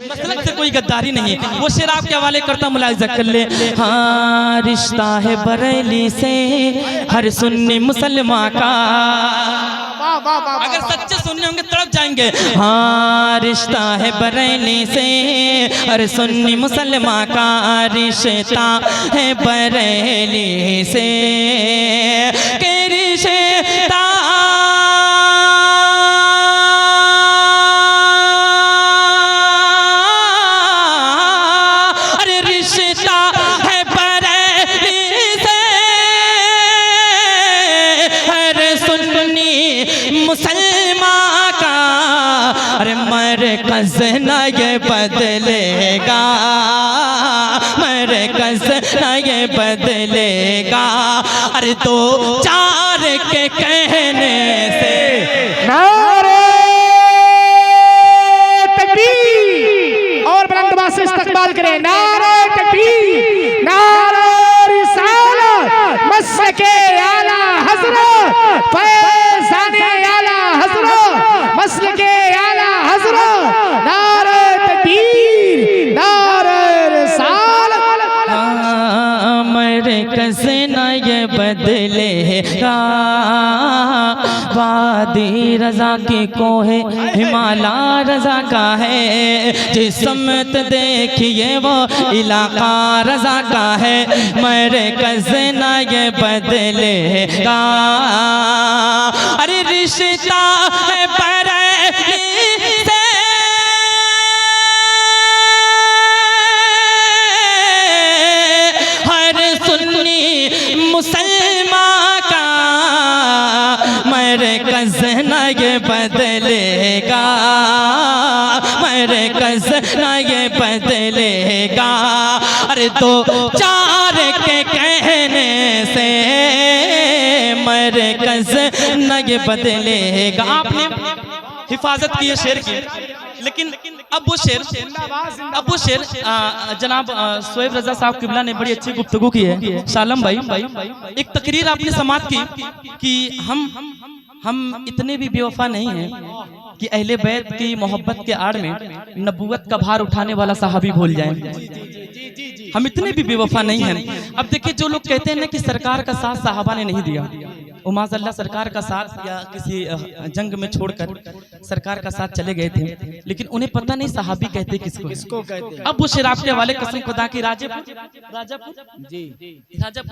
मसलक से कोई गद्दारी नहीं। वो शेर आपके हवाले करता, मुलाहिजा कर ले। हाँ, रिश्ता है बरेली से हर सुन्नी मुसलमान का। अगर सच्चे सुन्नी होंगे तड़प जाएंगे। हाँ, रिश्ता है बरेली से हर सुन्नी मुसलमान का, रिश्ता है बरेली से के रिश्ता मुसलमान का। अरे मरकज़ न ये बदलेगा, मरकज़ न ये बदलेगा। अरे दो चार के कहने से नारे तकबीर और बुलंद आवाज़ से इस्तकबाल करें। नारे तकबीर, नारे रिसालत, मसलके आला हज़रत, फैज़ाने आला हज़रत, मसलके आला हज़रत, नारे तकबीर, नारे रिसालत। मरकज़ न ये बदलेगा, वादी रज़ा की कोहे हिमाला रज़ा का है। जिस समत देखिए वो इलाका रज़ा का है। मरकज़ न ये बदलेगा, अरे रिश्ता है बरेली से हर सुन्नी मुसलमान का। मरकज़ न ये बदलेगा, मरकज़ न ये बदलेगा। अरे दो चार के कहने से मरकज़ न ये बदलेगा। आपने हिफाजत की है शेर की, लेकिन अब वो शेर जनाब शोएब रज़ा साहब किबला ने बड़ी अच्छी गुफ्तगू की है। शालम भाई, एक तकरीर आपने समात की कि हम इतने भी बेवफा नहीं हैं कि अहले बैत की मोहब्बत के आड़ में नबूवत का भार उठाने वाला सहाबी भूल जाएं। हम इतने भी बेवफा नहीं हैं। अब देखिए, जो लोग कहते हैं ना कि सरकार का साथ सहाबा ने नहीं दिया, उमाज़ल्लाह सरकार का साथ या किसी जंग में छोड़कर सरकार का साथ चले गए थे, लेकिन उन्हें पता नहीं सहाबी कहते किसको कहते। अब वो शेर आपके हवाले कसम खुदा की राजापुर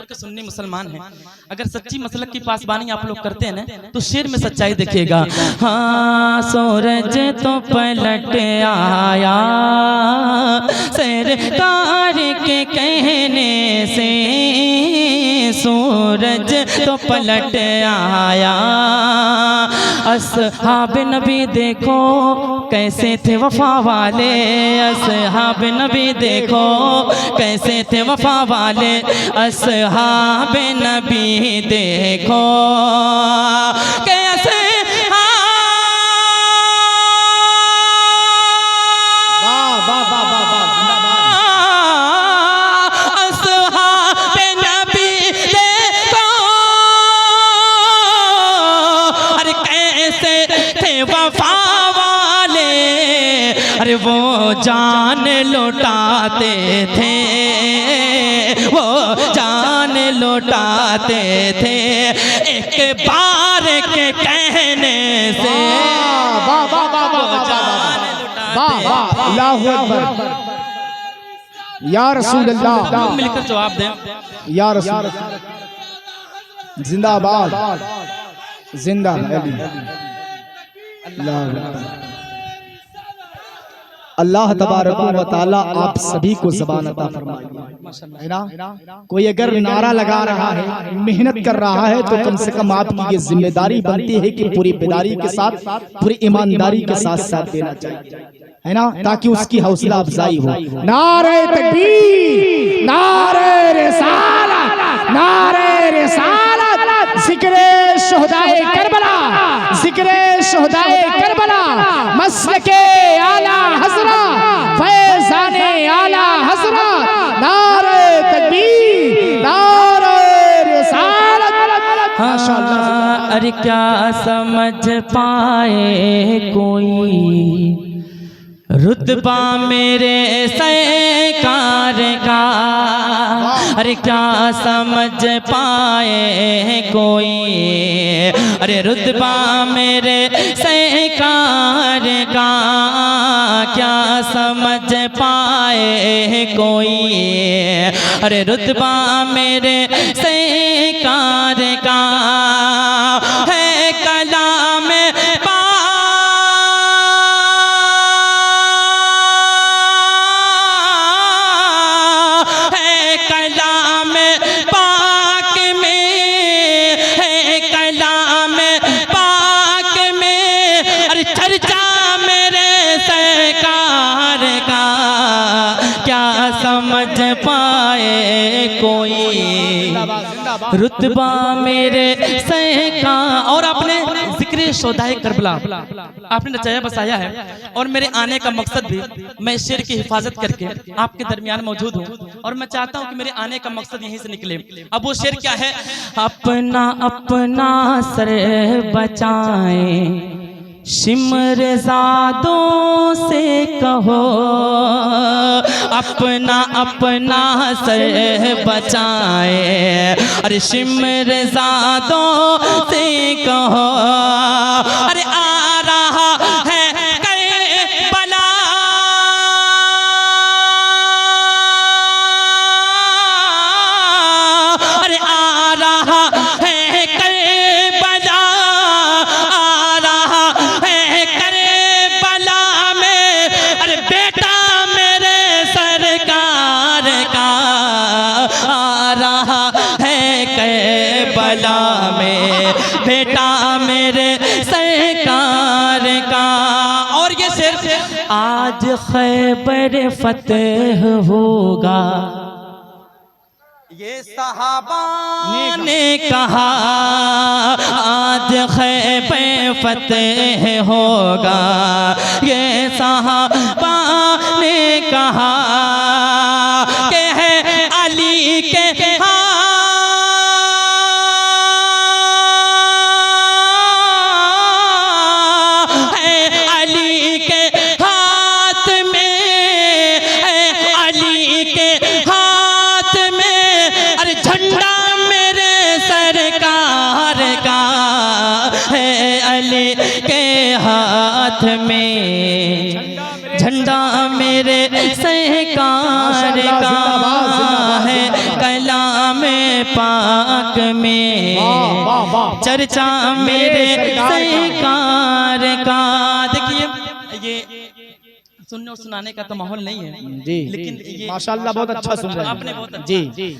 के सुन्नी मुसलमान हैं। अगर सच्ची मसलक की पासबानी आप लोग करते हैं ना, तो शेर में सच्चाई देखिएगा। हाँ, सूरज तो पलट आया सरकार के कहने से, सूरज तो पलट आया। अस्हाब नबी देखो कैसे थे वफा वाले, अस्हाब नबी देखो कैसे थे वफा वाले, अस्हाब नबी देखो कैसे। अरे वो जान लौटाते थे, वो जान लौटाते थे एक बार के कहने से। अल्लाहु अकबर, या रसूल अल्लाह। मिलकर जवाब दें। या रसूल, जिंदाबाद, जिंदा अली। अल्लाह तबारक व तआला आप सभी को ज़बान अता फरमाए, है ना। कोई अगर नारा लगा रहा है, मेहनत कर रहा है, तो कम से कम आपकी ये जिम्मेदारी बनती है कि पूरी बेदारी के साथ, पूरी ईमानदारी के साथ साथ देना चाहिए, है ना, ताकि उसकी हौसला अफजाई हो। नारे तकबीर, नारे रिसालत, नारे रिसालत, ज़िक्रे शुहदाए करबला, ज़िक्रे शुहदाए करबला, मसलके आला हज़रत, फैज़ाने आला हज़रत, नारे तकबीर, नारे रिसालत। माशाअल्लाह, अरे क्या समझ पाए कोई रुतबा मेरे सरकार का, अरे क्या समझ पाए कोई, अरे रुतबा मेरे सरकार का, क्या समझ पाए कोई, अरे रुतबा मेरे सरकार का है कलाम समझ पाए कोई रुतबा मेरे सैका। और आपने जिक्र शोदाए करबला आपने नचाया बसाया है, और मेरे आने का मकसद भी मैं शेर की हिफाजत करके आपके दरमियान मौजूद हूँ, और मैं चाहता हूँ कि मेरे आने का मकसद यहीं से निकले। अब वो शेर क्या है? अपना अपना सर बचाएं शिमरजादों से कहो, अपना अपना सर बचाए, अरे शिमरजादों से कहो, अरे आ रहा है करबला, अरे आ रहा है करबला, आ रहा है करबला में, अरे बेटा मेरे सरकार का आ रहा है करबला में, बेटा मेरे सरकार का। और ये शेर आज खैबर फतेह होगा, ये सहाबा ने कहा, आज खैबर फतेह होगा, ये सहाबा ने कहा कि है अली के हाथ में, झंडा मेरे सरकार का है कलाम पाक में, चर्चा मेरे सरकार का। देखिए ये सुनने और सुनाने का तो माहौल नहीं है, जी, लेकिन ये माशाल्लाह बहुत अच्छा सुन रहे हैं आपने बहुत जी।